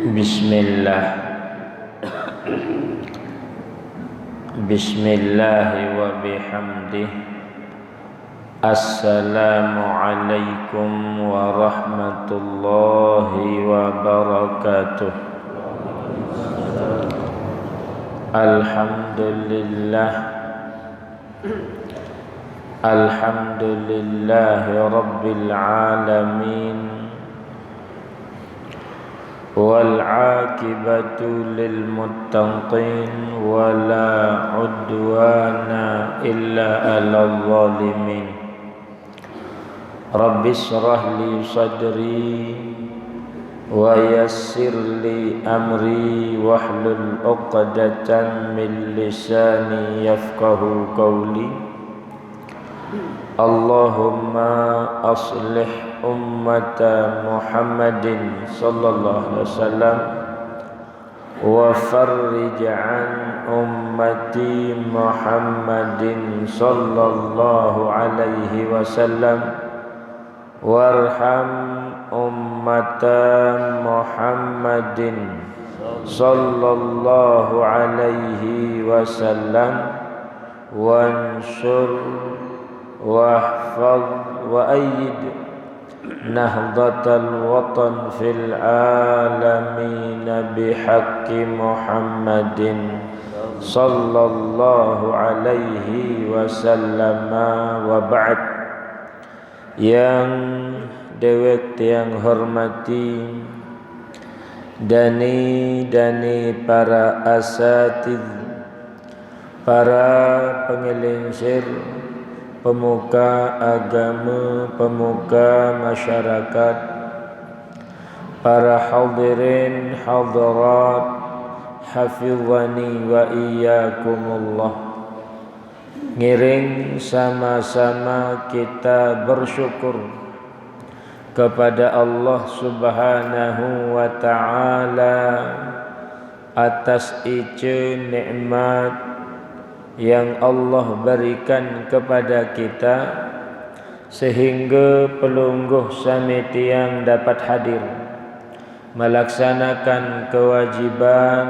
Bismillah. Bismillahi wa bihamdih. Assalamualaikum warahmatullahi wabarakatuh. Alhamdulillah. Alhamdulillahi rabbil alamin. والعاقبة للمتقين ولا عدوان إلا على الظالمين رب اشرح لي صدري ويسر لي أمري واحلل عقدة من لساني يفقه قولي اللهم أصلح أمة محمد صلى الله عليه وسلم وفرج عن أمتي محمد صلى الله عليه وسلم وارحم أمة محمد صلى الله عليه وسلم وانشر واحفظ وأيد نهضة الوطن في العالمين بحق محمد صلى الله عليه وسلم وبعد. Yang dewek yang hormati dani para asatid, para pengelinsir, pemuka agama, pemuka masyarakat, para hadirin hadirat, hafizani wa iyyakumullah. Ngiring sama-sama kita bersyukur kepada Allah Subhanahu wa ta'ala atas ice nikmat yang Allah berikan kepada kita sehingga pelungguh samitiang dapat hadir melaksanakan kewajiban,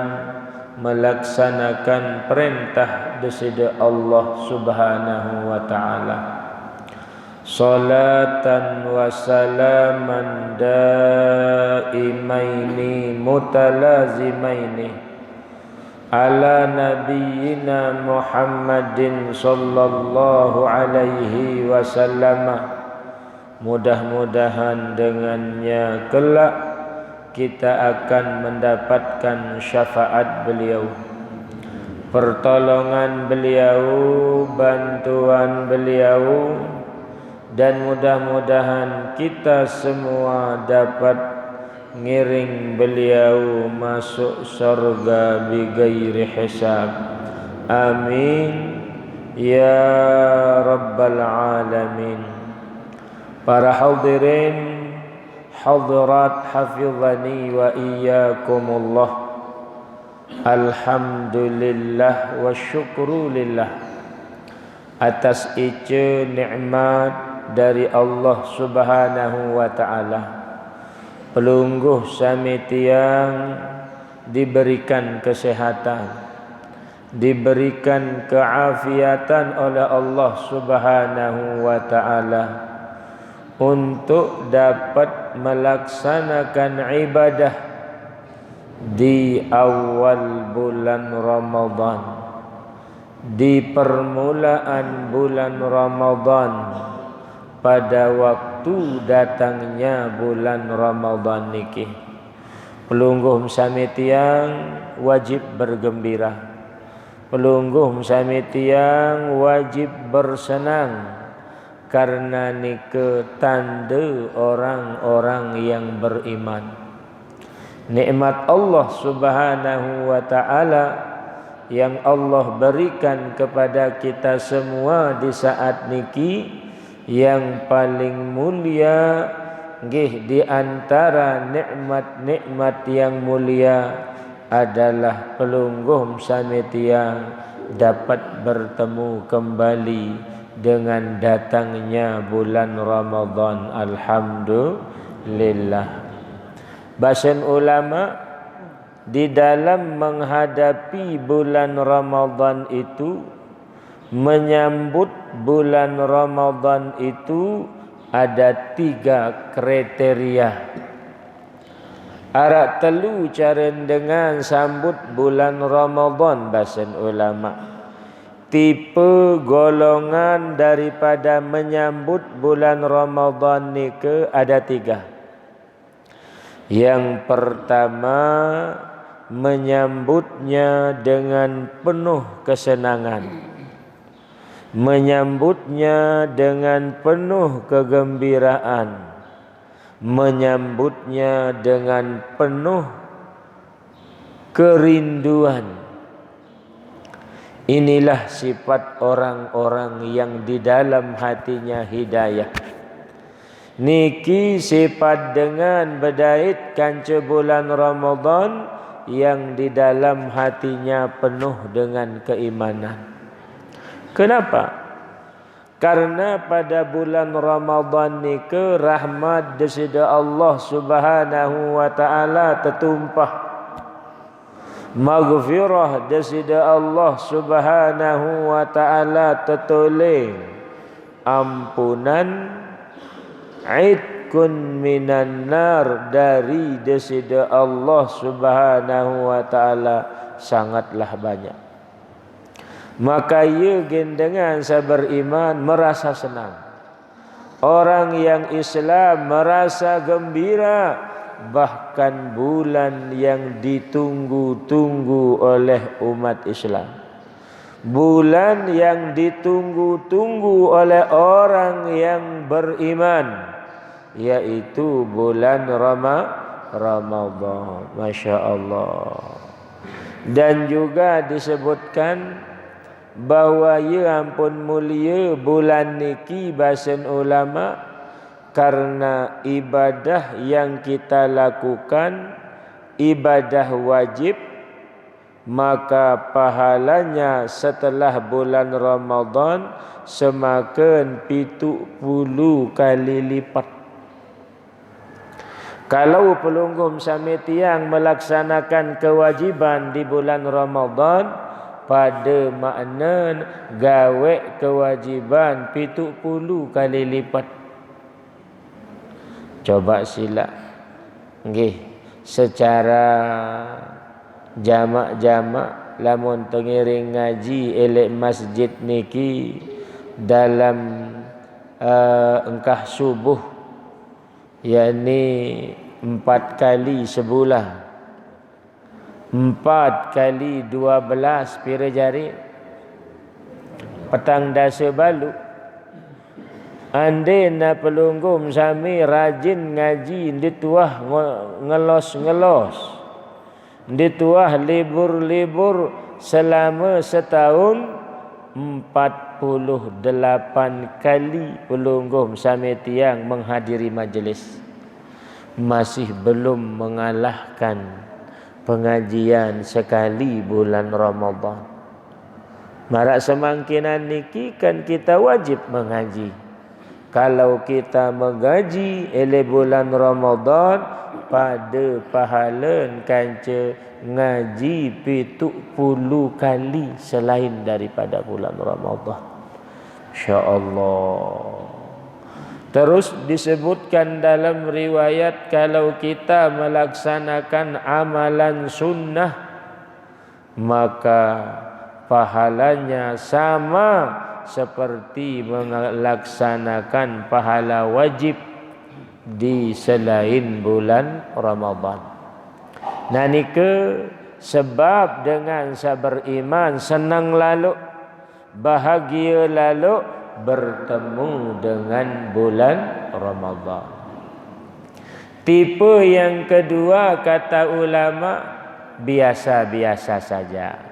melaksanakan perintah desida Allah Subhanahu wa ta'ala. Salatan wa salaman daimaini mutalazimaini ala nabiyyina Muhammadin sallallahu alaihi wasallam. Mudah-mudahan dengannya kelak kita akan mendapatkan syafaat beliau, pertolongan beliau, bantuan beliau, dan mudah-mudahan kita semua dapat ngiring beliau masuk surga bighairi hisab. Amin ya rabbal alamin. Para hadirin hadirat hafizani wa iyyakumullah. Alhamdulillah wa syukru lillah atas ice nikmat dari Allah Subhanahu wa ta'ala. Pelungguh samitiang diberikan kesehatan, diberikan keafiatan oleh Allah Subhanahu wa ta'ala untuk dapat melaksanakan ibadah di awal bulan Ramadan, di permulaan bulan Ramadan, pada waktu datangnya bulan Ramadan niki. Pelungguh samitiang wajib bergembira, pelungguh samitiang wajib bersenang, karena nike tanda orang-orang yang beriman. Nikmat Allah Subhanahu wa ta'ala yang Allah berikan kepada kita semua di saat niki, yang paling mulia nggih di antara nikmat-nikmat yang mulia adalah pelungguh samitiang dapat bertemu kembali dengan datangnya bulan Ramadan. Alhamdulillah. Bahasan ulama di dalam menghadapi bulan Ramadan itu, menyambut bulan Ramadan itu ada 3 kriteria. Arak telu cara dengan sambut bulan Ramadan bahasan ulama. Tipe golongan daripada menyambut bulan Ramadan ni ada 3. Yang pertama, menyambutnya dengan penuh kesenangan, menyambutnya dengan penuh kegembiraan, menyambutnya dengan penuh kerinduan. Inilah sifat orang-orang yang di dalam hatinya hidayah. Niki sifat dengan berdait kanca bulan Ramadan yang di dalam hatinya penuh dengan keimanan. Kenapa? Karena pada bulan Ramadan ni rahmat daripada Allah Subhanahu wa taala tertumpah. Maghfirah daripada Allah Subhanahu wa taala tertoleh. Ampunan, idkun minan nar dari daripada Allah Subhanahu wa taala sangatlah banyak. Maka ia dengan sabar iman merasa senang. Orang yang Islam merasa gembira. Bahkan bulan yang ditunggu-tunggu oleh umat Islam, bulan yang ditunggu-tunggu oleh orang yang beriman, yaitu bulan Ramadan. Masya Allah. Dan juga disebutkan bahawa ia ampun mulia bulan niki bahasan ulama, karena ibadah yang kita lakukan ibadah wajib, maka pahalanya setelah bulan Ramadan semakin 70 kali lipat. Kalau pelunggum sami tiang melaksanakan kewajiban di bulan Ramadan, pada makna gawe kewajiban 70 kali lipat. Coba sila nggih secara jamak-jamak lamun tengiring ngaji elek masjid niki dalam engkah subuh, yakni 4 kali sebulan, 4 kali 12 pira jari, petang dasa balu. Andai nak pelunggum sami rajin ngaji, dituah ngelos-ngelos, dituah libur-libur selama setahun, 48 kali pelunggum sami tiang menghadiri majlis, masih belum mengalahkan pengajian sekali bulan Ramadan. Marak semangkinan niki kan kita wajib mengaji. Kalau kita mengaji ele bulan Ramadan, pada pahala kanca ngaji 70 kali selain daripada bulan Ramadan. Insya-Allah. Terus disebutkan dalam riwayat, kalau kita melaksanakan amalan sunnah, maka pahalanya sama seperti melaksanakan pahala wajib di selain bulan Ramadan. Nah nike sebab dengan sabar iman senang lalu, bahagia lalu bertemu dengan bulan Ramadan. Tipe yang kedua kata ulama biasa-biasa saja.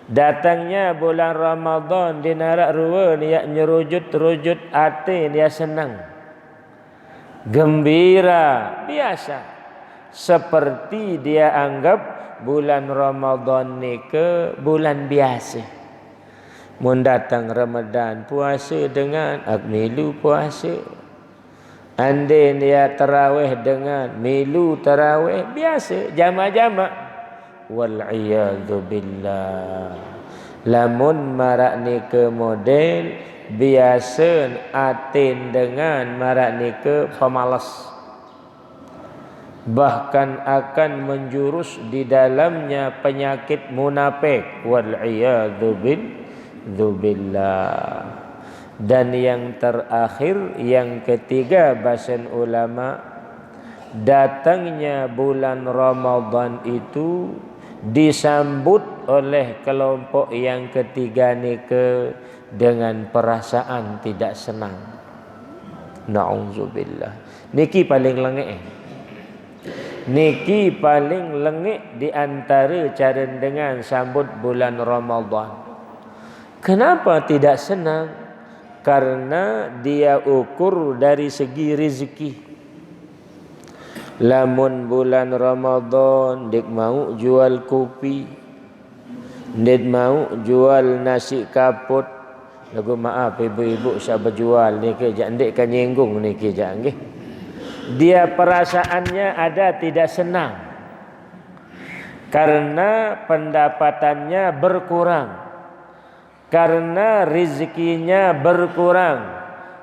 Datangnya bulan Ramadan di narak ruwa dia nyerujut-rujut hati, dia senang, gembira, biasa. Seperti dia anggap bulan Ramadan ni ke bulan biasa. Mun datang Ramadan puasa dengan akmilu puasa. Andai dia tarawih dengan milu tarawih biasa, jama'-jama'. Wal-iyadzu billah. Lamun marak ni ke model biasa atin dengan marak ni ke pemalas. Bahkan akan menjurus di dalamnya penyakit munafik. Wal-iyadzu billah. Dan yang terakhir, yang ketiga bahasan ulama, datangnya bulan Ramadan itu disambut oleh kelompok yang ketiga ni ke dengan perasaan tidak senang. Na'udzubillah. Niki paling lengek. Niki paling lengek di antara cara dengan sambut bulan Ramadan. Kenapa tidak senang? Karena dia ukur dari segi rezeki. Lamun bulan Ramadan dik mau jual kopi, dik mau jual nasi kaput. Lagu maaf ibu-ibu saya berjual ni ke jak ndik kan nyinggung ni ke jak nggih. Dia perasaannya ada tidak senang karena pendapatannya berkurang, karena rezekinya berkurang,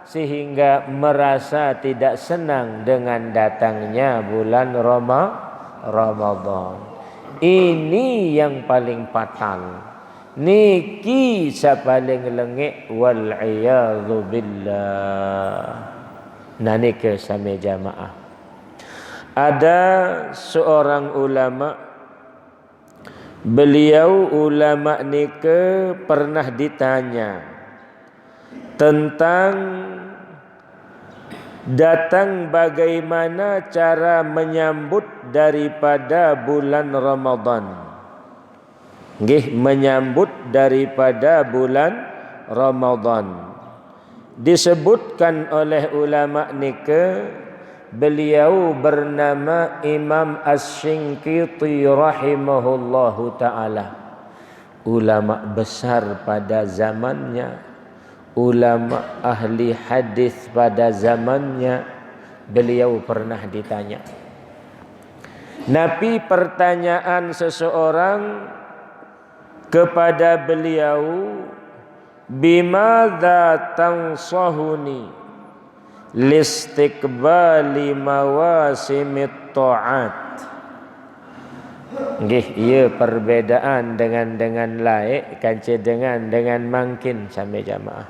sehingga merasa tidak senang dengan datangnya bulan Ramadan. Ini yang paling fatal. Niki paling lengek wal iyadzu billah. Nah ni ke sami jamaah. Ada seorang ulama, beliau ulama ni ke pernah ditanya tentang datang bagaimana cara menyambut daripada bulan Ramadan. Nggih, menyambut daripada bulan Ramadan. Disebutkan oleh ulama ni ke beliau bernama Imam Asy-Shinqiti rahimahullahu ta'ala. Ulama besar pada zamannya, ulama ahli hadis pada zamannya. Beliau pernah ditanya. Nabi pertanyaan seseorang kepada beliau, bimadza tansahuni listiqbali mawasimit ta'at. Nggih, ia perbedaan dengan laik kancing dengan mungkin sampai jamaah.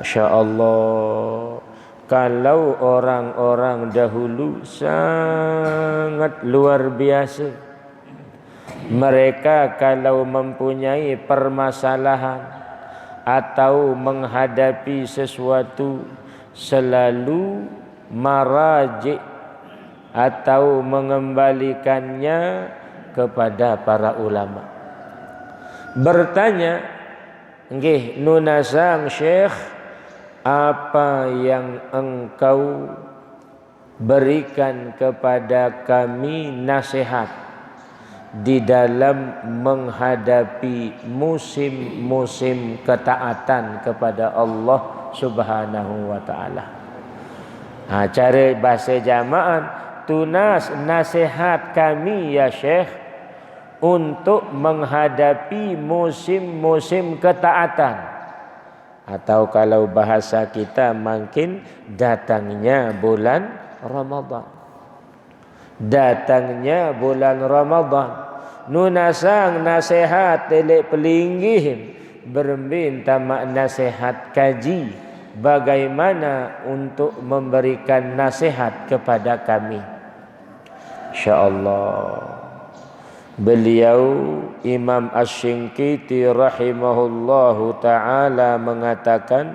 Masya-Allah, kalau orang-orang dahulu sangat luar biasa. Mereka kalau mempunyai permasalahan atau menghadapi sesuatu selalu maraji atau mengembalikannya kepada para ulama. Bertanya, nggih nunasang Syekh, apa yang engkau berikan kepada kami nasihat di dalam menghadapi musim-musim ketaatan kepada Allah Subhanahu wa ta'ala. Cara bahasa jamaah, tunas nasihat kami ya Syekh untuk menghadapi musim-musim ketaatan. Atau kalau bahasa kita mungkin datangnya bulan Ramadan. Datangnya bulan Ramadan. Nunasang nasihat telek pelinggih berminta mak nasihat kaji bagaimana untuk memberikan nasihat kepada kami. InsyaAllah. Beliau Imam Asy-Shinqiti rahimahullahu ta'ala mengatakan,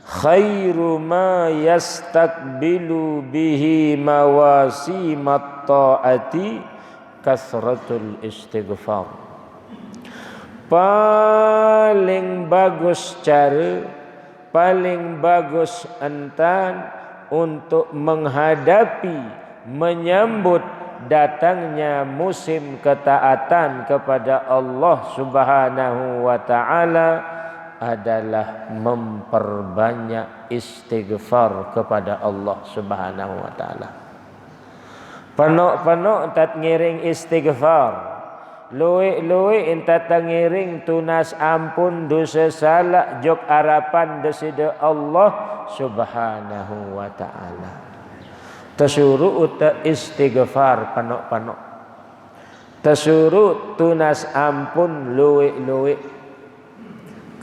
khairu ma yastakbilu bihi mawasimat ta'ati kasratul istighfar. Paling bagus cara, paling bagus entan untuk menghadapi, menyambut datangnya musim ketaatan kepada Allah Subhanahu wa ta'ala adalah memperbanyak istighfar kepada Allah Subhanahu wa taala. Penok-penok tat ngiring istighfar. Luik-luik entat ngiring tunas ampun dosa salah jok harapan desida Allah Subhanahu wa taala. Tersuruh uta istighfar penok-penok. Tersuruh tunas ampun luik-luik.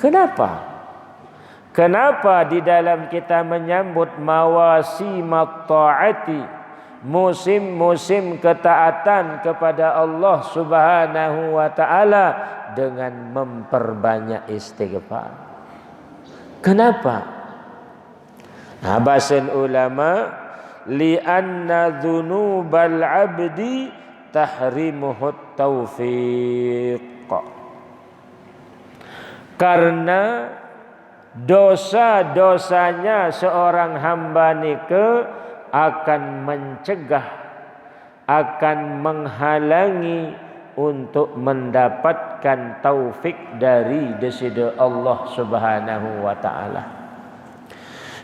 Kenapa? Kenapa di dalam kita menyambut mawasimat ta'ati, musim-musim ketaatan kepada Allah Subhanahu wa taala dengan memperbanyak istighfar? Kenapa? Nah, bahasan ulama li'anna dzunubal 'abdi tahrimuhut taufiq. Karena dosa-dosanya seorang hamba nike akan mencegah, akan menghalangi untuk mendapatkan taufik dari desida Allah Subhanahu wa taala.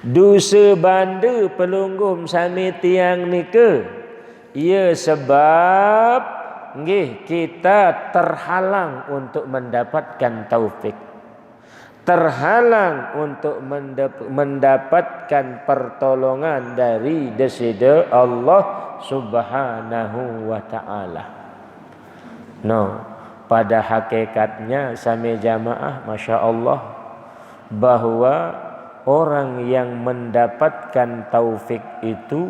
Dosa banda pelunggum sami tiang nike, ia sebab nggih kita terhalang untuk mendapatkan taufik. Terhalang untuk mendapatkan pertolongan dari desida Allah Subhanahu wa taala. No, pada hakikatnya sami jamaah masya-Allah bahwa orang yang mendapatkan taufik itu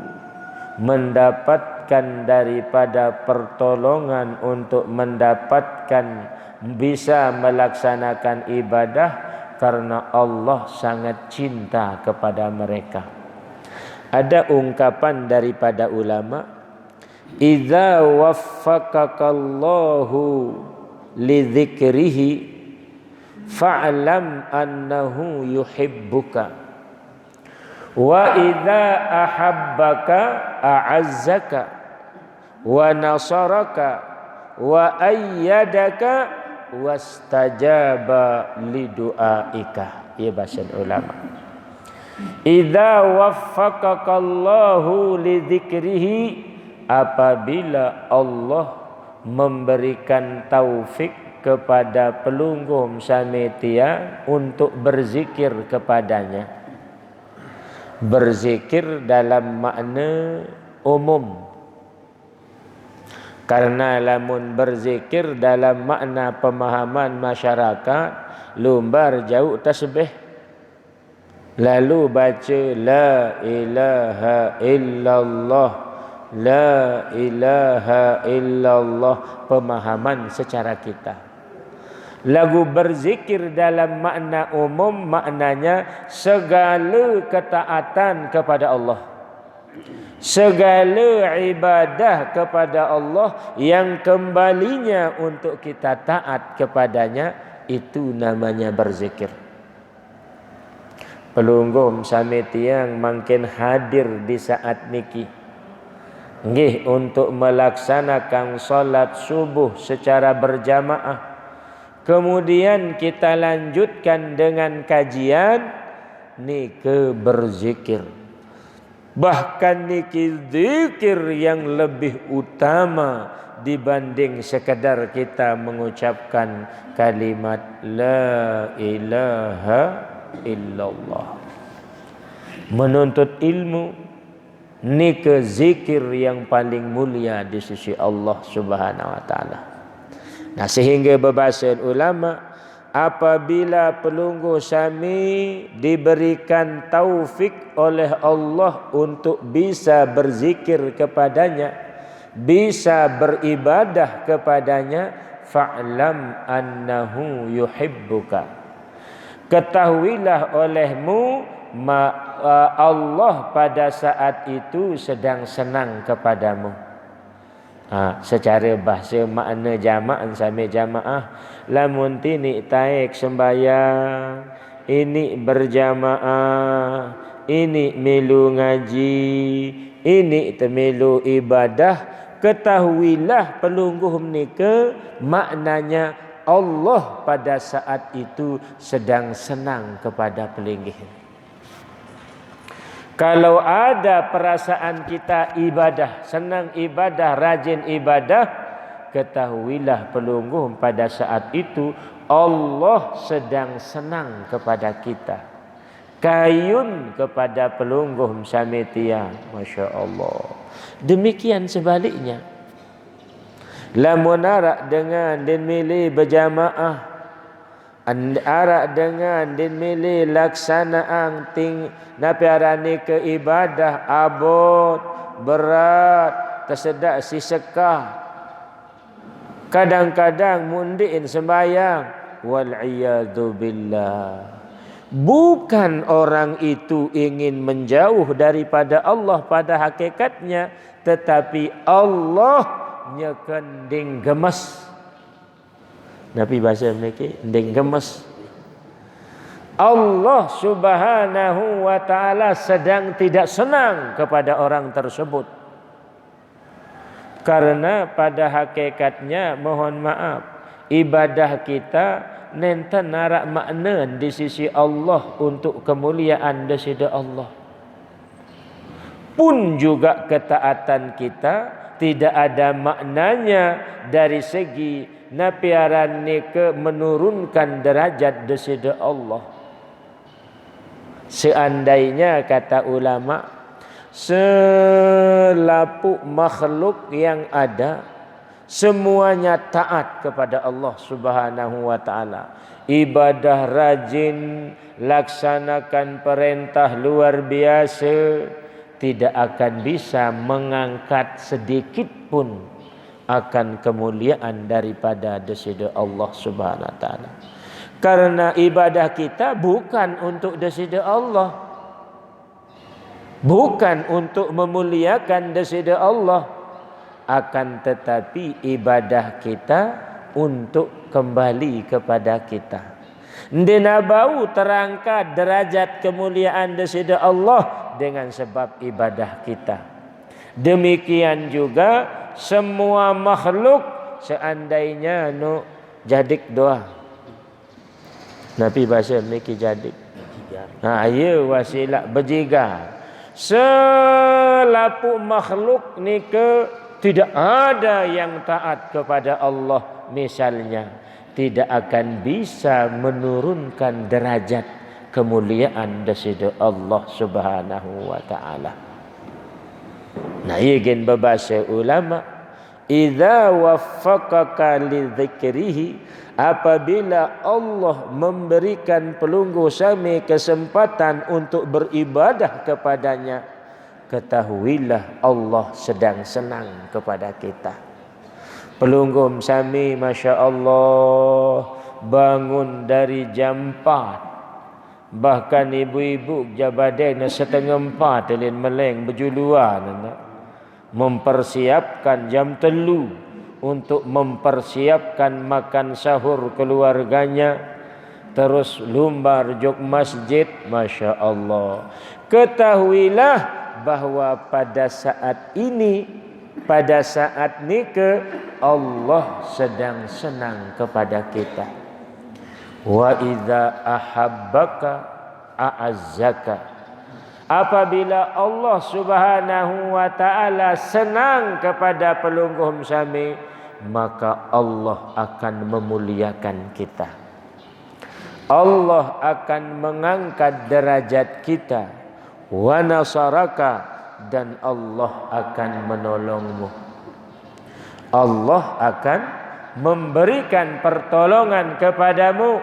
mendapatkan daripada pertolongan untuk mendapatkan bisa melaksanakan ibadah karena Allah sangat cinta kepada mereka. Ada ungkapan daripada ulama, idza waffaqakallahu lidzikrihi fa'lam annahu yuhibbuka wa idza ahabbaka a'azzaka wa nasaraka wa ayyadaka wastajaba lidu'aika. Ya bahasa ulama. Idza waffaqakallahu lidzikrihi, apabila Allah memberikan taufik kepada pelunggum sametia untuk berzikir kepadanya. Berzikir dalam makna umum. Karena lamun berzikir dalam makna pemahaman masyarakat, lumbar jauh tasbih, lalu baca la ilaha illallah, la ilaha illallah, pemahaman secara kita. Lagu berzikir dalam makna umum maknanya segala ketaatan kepada Allah, segala ibadah kepada Allah yang kembalinya untuk kita taat kepadanya, itu namanya berzikir. Pelunggum sami tiang makin hadir di saat niki nggih untuk melaksanakan salat subuh secara berjamaah. Kemudian kita lanjutkan dengan kajian niki berzikir. Bahkan niki zikir yang lebih utama dibanding sekadar kita mengucapkan kalimat la ilaha illallah. Menuntut ilmu niki zikir yang paling mulia di sisi Allah Subhanahu wa taala. Nah, sehingga berbahasan ulama, apabila pelunggu sami diberikan taufik oleh Allah untuk bisa berzikir kepadanya, bisa beribadah kepadanya, fa'lam annahu yuhibbuka. Ketahuilah olehmu Allah pada saat itu sedang senang kepadamu. Secara bahasa makna jamaah sampai jamaah, lamun tini taik sembahyang, ini berjamaah, ini melu ngaji, ini temelu ibadah, ketahuilah pelungguh nika maknanya Allah pada saat itu sedang senang kepada pelinggih. Kalau ada perasaan kita ibadah, senang ibadah, rajin ibadah, ketahuilah pelungguh pada saat itu Allah sedang senang kepada kita. Kayun kepada pelungguh samitia, Masya Allah. Demikian sebaliknya. Lamun arak dengan din milih berjamaah, arak dengan din milih laksanaan ting napi arani ke ibadah abot, berat, tersedak si sekah. Kadang-kadang mundiin sembahyang, wal iyadu billah. Bukan orang itu ingin menjauh daripada Allah pada hakikatnya, tetapi Allah nyekending gemes. Nabi bahasa mereka ding gemes. Allah Subhanahu wa taala sedang tidak senang kepada orang tersebut. Karena pada hakikatnya mohon maaf, ibadah kita nenten narak makna di sisi Allah untuk kemuliaan desida Allah. Pun juga ketaatan kita tidak ada maknanya dari segi napiaran ke menurunkan derajat desida Allah. Seandainya kata ulama, selapuk makhluk yang ada semuanya taat kepada Allah Subhanahu wa taala. Ibadah rajin, laksanakan perintah luar biasa, tidak akan bisa mengangkat sedikit pun akan kemuliaan daripada desida Allah Subhanahu wa taala. Karena ibadah kita bukan untuk desida Allah, bukan untuk memuliakan desida Allah, akan tetapi ibadah kita untuk kembali kepada kita. Ndena bau terangkat derajat kemuliaan desida Allah dengan sebab ibadah kita. Demikian juga semua makhluk seandainya jadik doa. Nabi bahasa memiliki jadik. Ya wasilah berjigar. Selapuk makhluk ni tidak ada yang taat kepada Allah misalnya, tidak akan bisa menurunkan derajat kemuliaan desida Allah Subhanahu wa taala. Nah, ingin berbahasa ulama, idza waffaqaka lidzikrihi, apabila Allah memberikan pelunggu sami kesempatan untuk beribadah kepadanya, ketahuilah Allah sedang senang kepada kita. Pelunggu sami Masya Allah bangun dari jam 4, bahkan ibu-ibu jabadena setengah 4 telin meleng berjuluan, mempersiapkan jam 3 untuk mempersiapkan makan sahur keluarganya, terus lumbar jog masjid. Masya Allah. Ketahuilah bahwa pada saat ini, pada saat nikah, Allah sedang senang kepada kita. Wa idza ahabbaka a'azzaka. Apabila Allah Subhanahu wa taala senang kepada pelungguh sami, maka Allah akan memuliakan kita. Allah akan mengangkat derajat kita. Wa nasaraka, dan Allah akan menolongmu. Allah akan memberikan pertolongan kepadamu.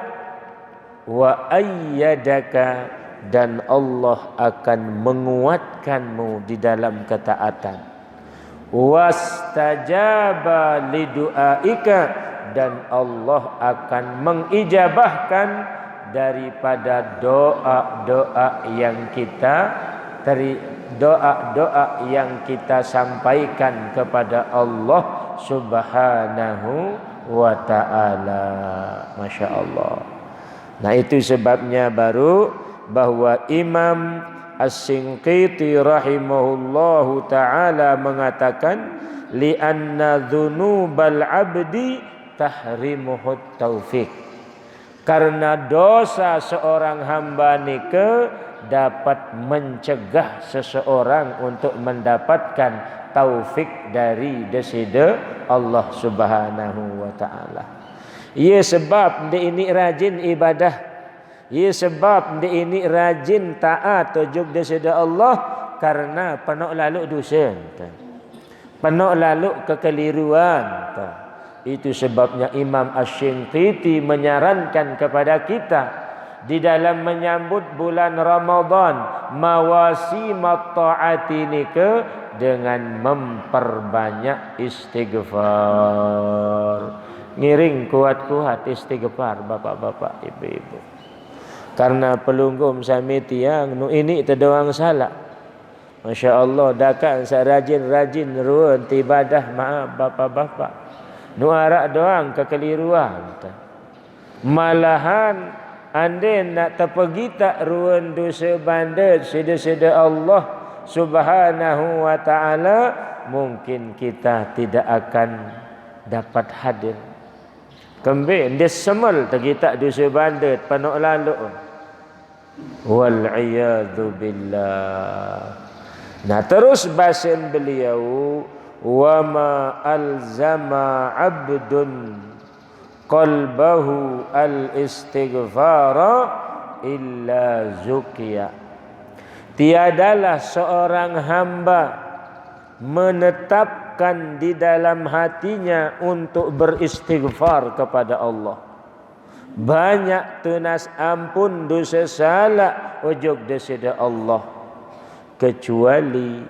Wa ayyadaka, dan Allah akan menguatkanmu di dalam ketaatan. Wastajaba lidu'aika, dan Allah akan mengijabahkan daripada doa-doa yang kita doa-doa yang kita sampaikan kepada Allah Subhanahu wa taala. Masya Allah. Nah, itu sebabnya baru bahwa Imam As-Shinqiti rahimahullahu ta'ala mengatakan li'anna dhunubal abdi tahrimuhut taufik. Karena dosa seorang hamba nike dapat mencegah seseorang untuk mendapatkan taufik dari desida Allah Subhanahu wa taala. Ia sebab dia ini rajin ibadah. Ia sebab dia ini rajin taat tujuk desida Allah karena penuh lalu dosa. Penuh lalu kekeliruan. Itu sebabnya Imam Asy-Shinqiti menyarankan kepada kita di dalam menyambut bulan Ramadan mawasimat taati nike dengan memperbanyak istighfar. Ngiring kuat-kuat istighfar bapak-bapak, ibu-ibu. Karena pelunggum sami tiang nu ini terdoang salah. Masya Allah dakan sarajin-rajin ruan ibadah maaf bapak-bapak. Nu arak doang kekeliruan. Malahan ande nak terpergi tak ruan dosa bandet sida-sida Allah Subhanahu wa taala, mungkin kita tidak akan dapat hadir. Kembali dia semal tergitak dosa bandet penuh lalu. Wal iyadu billah. Nah terus bahasan beliau, wa ma alzama abdun qalbahu al istighfara illa zukiya. Tiadalah seorang hamba menetapkan di dalam hatinya untuk beristighfar kepada Allah. Banyak tunas ampun dosa salah ujug desida Allah, kecuali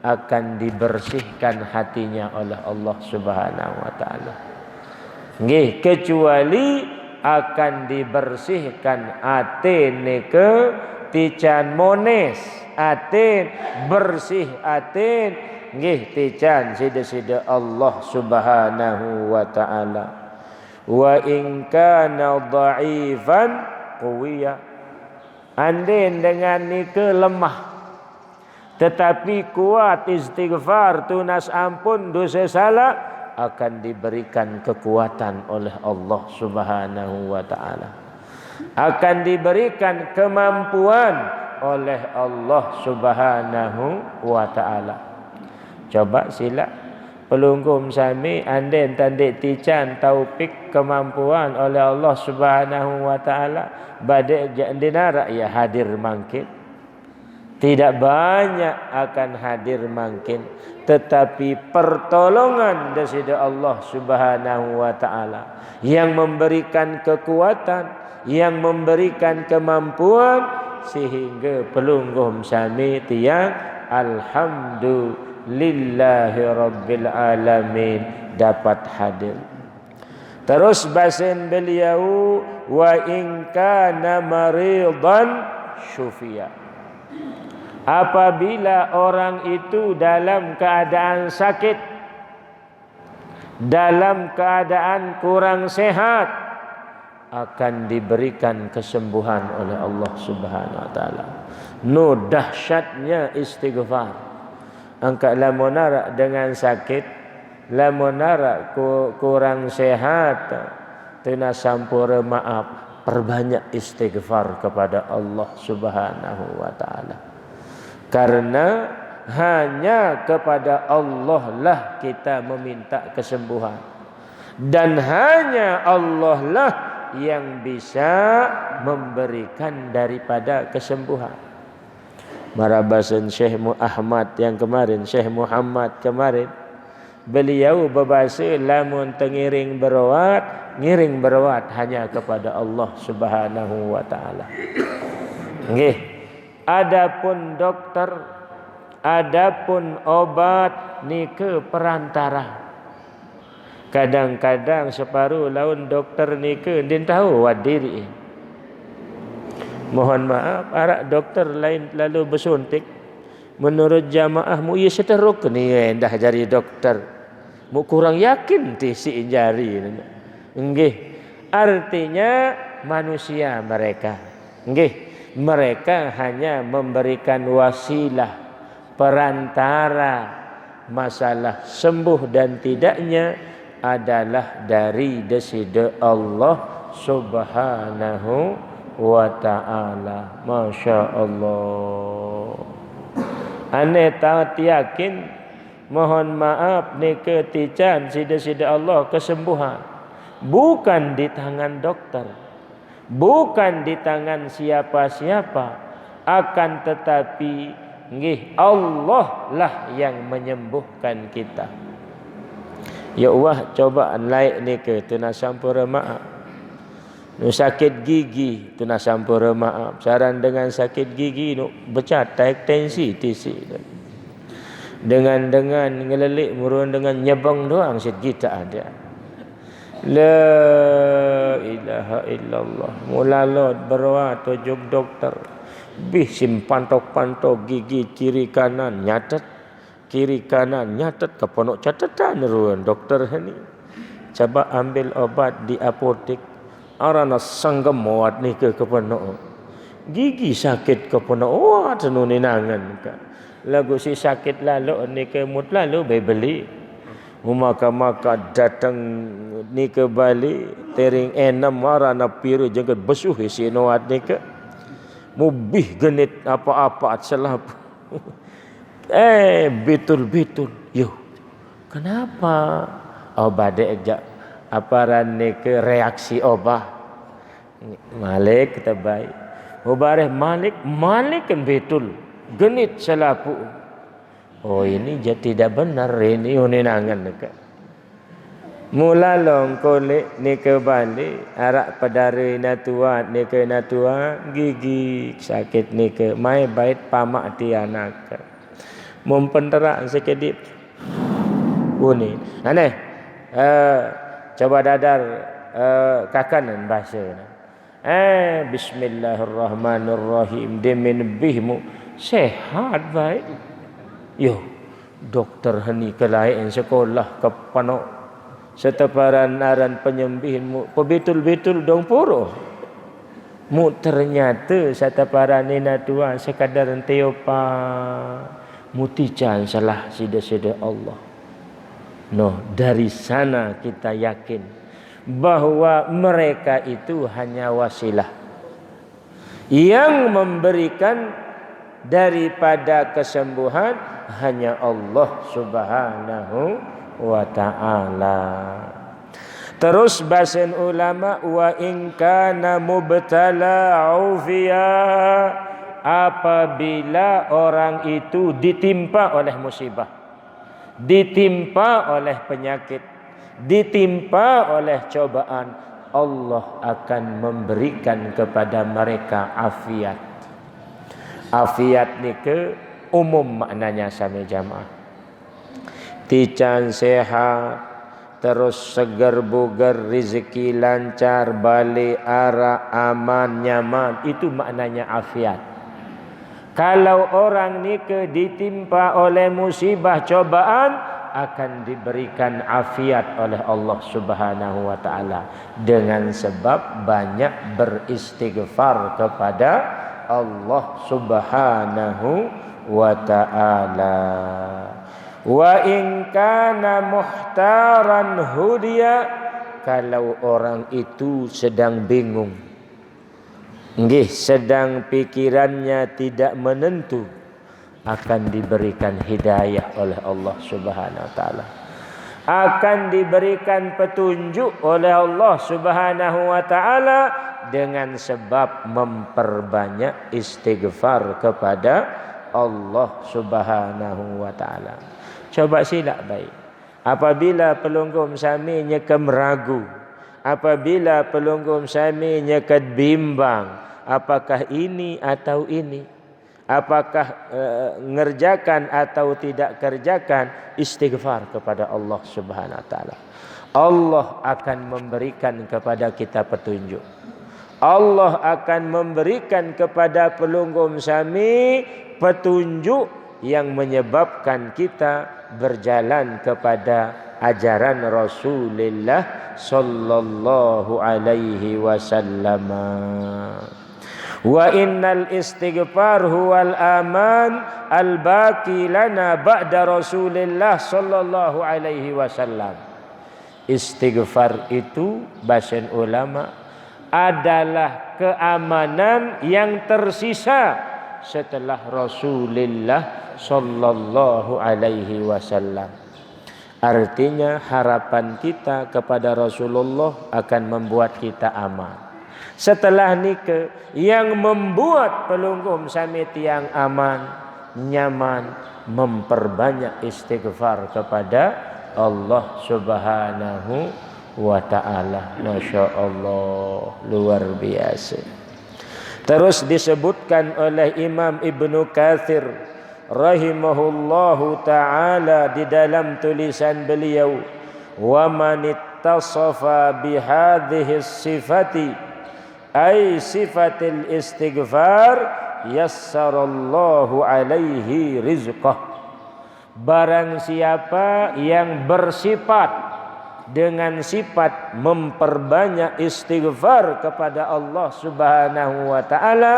akan dibersihkan hatinya oleh Allah Subhanahu wa taala. Nggih, kecuali akan dibersihkan atene ke tican mones, aten bersih aten nggih tican sida-sida Allah Subhanahu wa taala. Wa in kana dha'ifan qawiya. Anden dengan nike lemah tetapi kuat istighfar tunas ampun dosa salah, akan diberikan kekuatan oleh Allah Subhanahu wa taala. Akan diberikan kemampuan oleh Allah Subhanahu wa taala. Coba sila pelunggum sami anden tandik tican taufik kemampuan oleh Allah Subhanahu wa taala badai dinara ya hadir mangkin. Tidak banyak akan hadir mungkin, tetapi pertolongan dari Allah Subhanahu wa taala yang memberikan kekuatan, yang memberikan kemampuan sehingga pelunggum sami tiang alhamdulillahi rabbil alamin dapat hadir. Terus bahasan beliau, wa in kana maridan syufiya. Apabila orang itu dalam keadaan sakit, dalam keadaan kurang sehat, akan diberikan kesembuhan oleh Allah Subhanahu wa taala. No dahsyatnya istighfar. Angkat lamonara dengan sakit, lamonara kurang sehat, tena sampura maaf, perbanyak istighfar kepada Allah Subhanahu wa taala. Karena hanya kepada Allah lah kita meminta kesembuhan, dan hanya Allah lah yang bisa memberikan daripada kesembuhan. Marabasan Syekh Ahmad yang kemarin, Syekh Muhammad kemarin, beliau berbahasa lamun tengiring berawat, ngiring berawat hanya kepada Allah Subhanahu wa taala. Nggih. Adapun dokter, adapun obat nike perantara. Kadang-kadang separuh laun dokter nike din tahu wadiri. Mohon maaf, arak dokter lain lalu bersuntik. Menurut jamaah mu ia seteruk ni dah jadi dokter. Mu kurang yakin ti si jari. Nggih. Artinya manusia mereka. Nggih. Mereka hanya memberikan wasilah, perantara masalah sembuh dan tidaknya adalah dari desida Allah Subhanahu wa ta'ala. Masya Allah. Ane tahu yakin, mohon maaf ni ketican sida-sida Allah kesembuhan bukan di tangan dokter, bukan di tangan siapa-siapa, akan tetapi nggih Allah lah yang menyembuhkan kita. Ya Allah, coba laik ni ke tu nak sampura maaf. Nu sakit gigi tu nak sampura maaf. Saran dengan sakit gigi nu bercatai tensi tisi. Dengan ngelelik murun dengan nyebang doang sikit tak ada. La ilaha illallah. Mulalot berwa tujuk dokter. Bih simpantok-pantok gigi kiri kanan nyatet, kiri kanan nyatet, keponok catatan ruan dokter ni. Coba ambil obat di apotek, arana sanggam muat ni ke keponok. Gigi sakit keponok, wah tenuni nangan ka. Lagu si sakit lalu ni ke mut lalu beli. Maka datang ni ke Bali, tering enam arana piru jengket besuh isi noat ni ke. Mubih genit apa-apa selap. Betul-betul. Yo. Kenapa? Obat dek aparan ni ke reaksi obat. Malik kita baik. Mubareh Malik kan betul. Genit selapu. Oh ini jadi tidak benar ini uninangan dekat. Mula long kolek ni ke Bali, arak padari natuat ni ke natuat, gigi sakit ni ke mai bait pamak ti anak. Mempenterak sekedip. Uni. Aneh. Coba dadar kakanan bahasa. Bismillahirrahmanirrahim. Demin bihmu sehat baik. Yo, dokter hani kelain sekolah ke panok. Seteparan aran penyembihinmu betul-betul dong puro. Mu ternyata seteparan nina tua sekadar teopa mutican salah sida-sida Allah. No, dari sana kita yakin bahwa mereka itu hanya wasilah yang memberikan daripada kesembuhan hanya Allah Subhanahu wa ta'ala. Terus bahasan ulama, wa in kana mubtala ufiya, apabila orang itu ditimpa oleh musibah, ditimpa oleh penyakit, ditimpa oleh cobaan, Allah akan memberikan kepada mereka afiat. Afiat ni ke umum maknanya sama jamaah. Tican sehat, terus segar bugar, rezeki lancar, balik arah aman nyaman, itu maknanya afiat. Kalau orang ni ke ditimpa oleh musibah cobaan, akan diberikan afiat oleh Allah Subhanahu wa ta'ala dengan sebab banyak beristighfar kepada Allah Subhanahu wa ta'ala. Wa in kana muhtaran hudiya, kalau orang itu sedang bingung, nggih, sedang pikirannya tidak menentu, akan diberikan hidayah oleh Allah Subhanahu wa taala. Akan diberikan petunjuk oleh Allah Subhanahu wa taala dengan sebab memperbanyak istighfar kepada Allah Subhanahu wa taala. Coba silap baik. Apabila pelunggum sami nyekam ragu, apabila pelunggum sami nyekat bimbang, apakah ini atau ini, apakah ngerjakan atau tidak kerjakan, istighfar kepada Allah Subhanahu wa taala. Allah akan memberikan kepada kita petunjuk. Allah akan memberikan kepada pelunggum sami petunjuk yang menyebabkan kita berjalan kepada ajaran Rasulullah sallallahu alaihi wasallam. Wa innal istighfar huwal aman al-baqi lana ba'da Rasulillah sallallahu alaihi wasallam. Istighfar itu bahasa ulama adalah keamanan yang tersisa setelah Rasulullah sallallahu alaihi wasallam. Artinya harapan kita kepada Rasulullah akan membuat kita aman. Setelah nikah yang membuat pelungkum sami tiang aman, nyaman, memperbanyak istighfar kepada Allah Subhanahu wa ta'ala. Masya Allah, luar biasa. Terus disebutkan oleh Imam Ibnu Katsir rahimahullahu ta'ala di dalam tulisan beliau, wa man ittasafa bihadhihi sifati ay sifatil istighfar yassarallahu alaihi rizqah. Barang siapa yang bersifat dengan sifat memperbanyak istighfar kepada Allah Subhanahu wa ta'ala,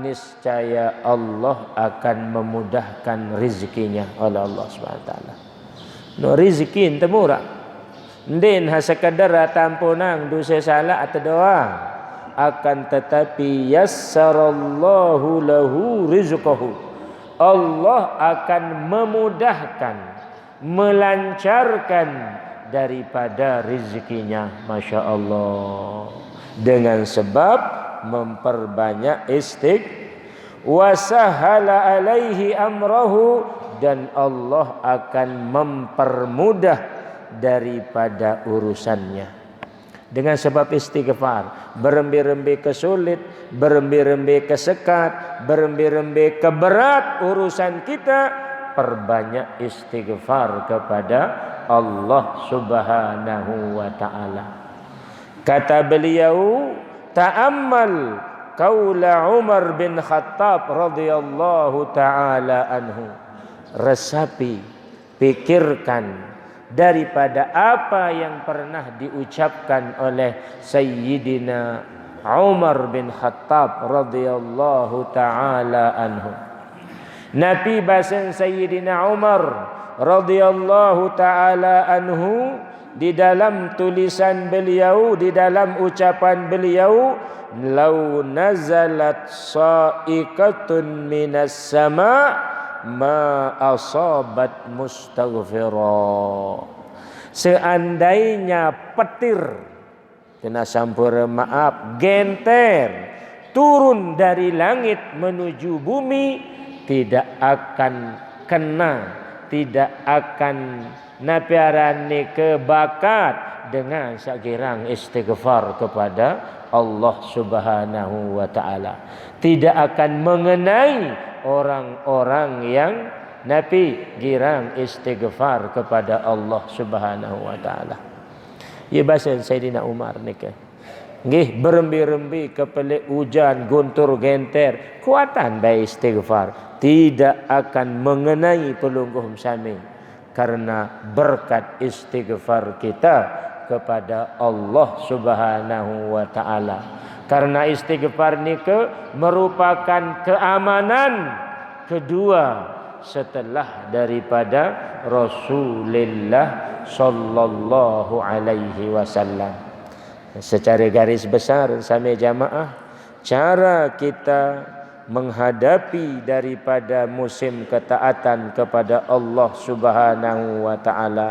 niscaya Allah akan memudahkan rezekinya oleh Allah Subhanahu wa ta'ala. No rezeki ente murah. Ndin sekadar tampunang dosa salah atau doa, akan tetapi yassarallahu lahu rizqahu. Allah akan memudahkan, melancarkan daripada rezekinya. Masya Allah, dengan sebab memperbanyak wasahala alaihi amrahu, dan Allah akan mempermudah daripada urusannya. Dengan sebab istighfar, berembe-rembe kesulit, berembe-rembe kesekat, berembe-rembe keberat urusan kita, perbanyak istighfar kepada Allah Subhanahu wa ta'ala. Kata beliau, ta'ammal qaula Umar bin Khattab radhiyallahu ta'ala anhu. Resapi, pikirkan daripada apa yang pernah diucapkan oleh Sayyidina Umar bin Khattab radhiyallahu ta'ala anhu. Nabi basan Sayyidina Umar radhiyallahu ta'ala anhu di dalam tulisan beliau, di dalam ucapan beliau, lau nazalat sa'iqatun minas sama' ma asabat mustaghfira. Seandainya petir, kena sampur maaf, genter turun dari langit menuju bumi, tidak akan kena, tidak akan napiarani kebakat dengan sakirang istighfar kepada Allah Subhanahu wa ta'ala. Tidak akan mengenai orang-orang yang Nabi girang istighfar kepada Allah Subhanahu wa ta'ala. Ya bahasa Sayyidina Umar ni ke. Nggih, berembi-rembi kepelik hujan, guntur genter, kuatan baik istighfar tidak akan mengenai pelungguh sami, karena berkat istighfar kita kepada Allah Subhanahu wa ta'ala. Karena istighfar ni merupakan keamanan kedua setelah daripada Rasulullah sallallahu alaihi wasallam. Secara garis besar sampai jamaah, cara kita menghadapi daripada musim ketaatan kepada Allah Subhanahu wa ta'ala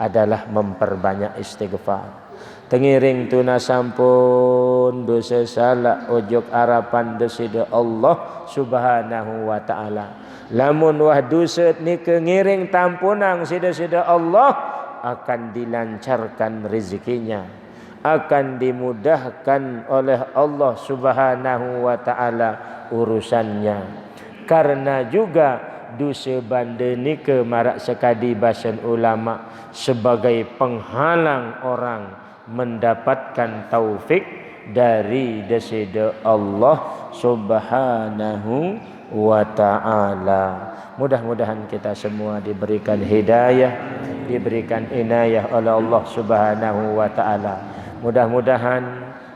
adalah memperbanyak istighfar. Tengiring tuna sampun dosa salah ojok harapan desida Allah Subhanahu wa ta'ala. Lamun wah dosa ni kengiring tampunang sida-sida Allah, akan dilancarkan rezekinya, akan dimudahkan oleh Allah Subhanahu wa ta'ala urusannya. Karena juga dosa banda ni marak sekadi bahasan ulama sebagai penghalang orang mendapatkan taufik dari desida Allah Subhanahu wa ta'ala. Mudah-mudahan kita semua diberikan hidayah, diberikan inayah oleh Allah Subhanahu wa ta'ala. Mudah-mudahan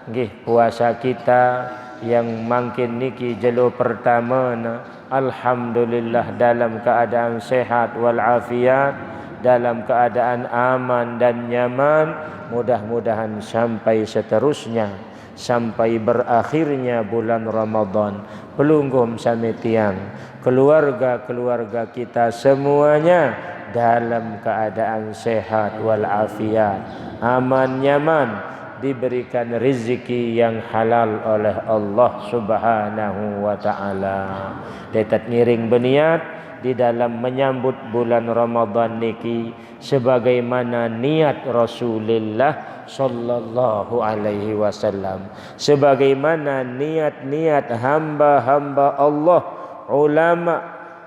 nggih puasa kita yang makin niki jelo pertama na, alhamdulillah dalam keadaan sehat wal afiat. dalam keadaan aman dan nyaman, mudah-mudahan sampai seterusnya, sampai berakhirnya bulan Ramadan. Pelunggum sami tiang, keluarga-keluarga kita semuanya dalam keadaan sehat walafiat, aman nyaman, diberikan rezeki yang halal oleh Allah Subhanahu wa taala. Detat ngiring berniat di dalam menyambut bulan Ramadan niki sebagaimana niat Rasulullah sallallahu alaihi wasallam, sebagaimana niat-niat hamba-hamba Allah, ulama,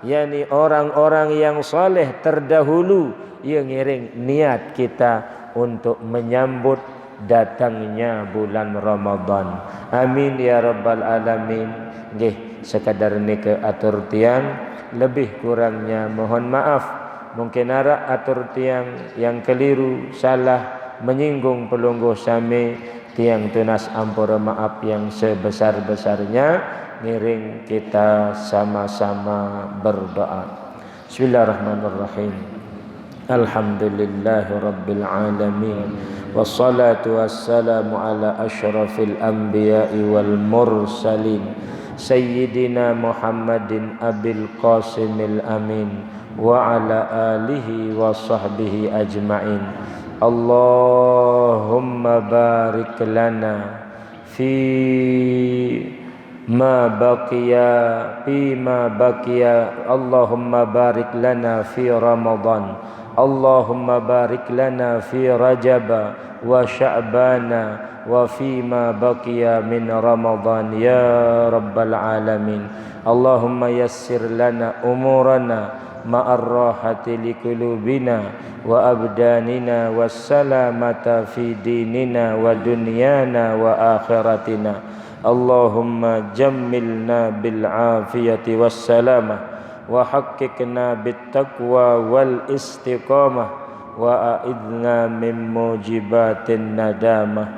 yakni orang-orang yang saleh terdahulu yang ngiring niat kita untuk menyambut datangnya bulan Ramadan. Amin ya rabbal alamin. Nggih, sekadar nike atur tiang, lebih kurangnya mohon maaf. Mungkin ara atur tiang yang keliru, salah, menyinggung pelungguh sami, tiang tunas ampura maaf yang sebesar-besarnya. Ngiring kita sama-sama berdoa. Bismillahirrahmanirrahim. Alhamdulillahi rabbil alamin, wassalatu wassalamu ala asyrafil anbiya'i wal mursalin, sayyidina Muhammadin abil qasimil amin, wa ala alihi wa sahbihi ajma'in. Allahumma barik lana fi ma baqiya Allahumma barik lana fi Ramadan, Allahumma barik lana fi Rajab wa Sya'bana wa fi ma baqiya min Ramadan ya rabbal alamin. Allahumma yassir lana umurana ma'ar rahati liqulubina wa abdanina wassalamata fi dinina wa dunyana wa akhiratina. Allahumma jammilna bil afiyati wassalamah wa haqqqiqna bit taqwa wal istiqamah wa a'idna min mujibatin nadamah.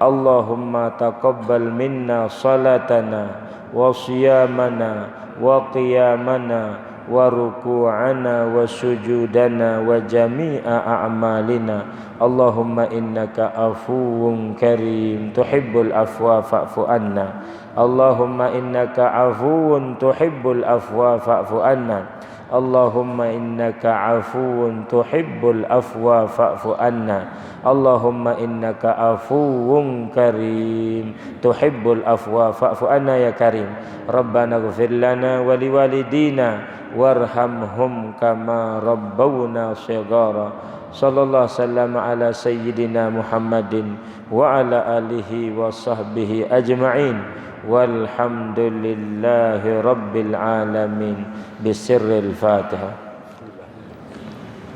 Allahumma taqabbal minna salatana wa siyamana wa qiyamana wa ruku'ana wa sujudana wa jami'a a'malina. Allahumma innaka afuwun karim tuhibbul afwa fa'fu anna. Allahumma innaka afuwun tuhibbul afwa fa'fu anna. Allahumma innaka afuwun tuhibbul afwa fa'fu anna. Allahumma innaka afuwun karim tuhibbul afwa fa'fu anna ya karim. Rabbana ighfir lana wa liwalidina warhamhum kama rabbawna shighara. Sallallahu sallam ala sayyidina Muhammadin wa ala alihi wa sahbihi ajma'in. Walhamdulillahi rabbil alamin. Bisirril Fatihah.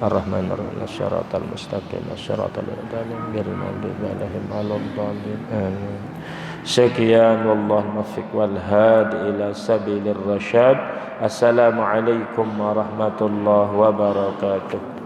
Ar-Rahmanir-Rahim. Ash-shiratal mustaqim. Ash-shiratal mustaqim. Ghairil maghdubi 'alaihim waladdallin. Amin. Sekian wallahu muwaffiq wal hadi ila sabilir rasyad. Assalamualaikum warahmatullahi wabarakatuh.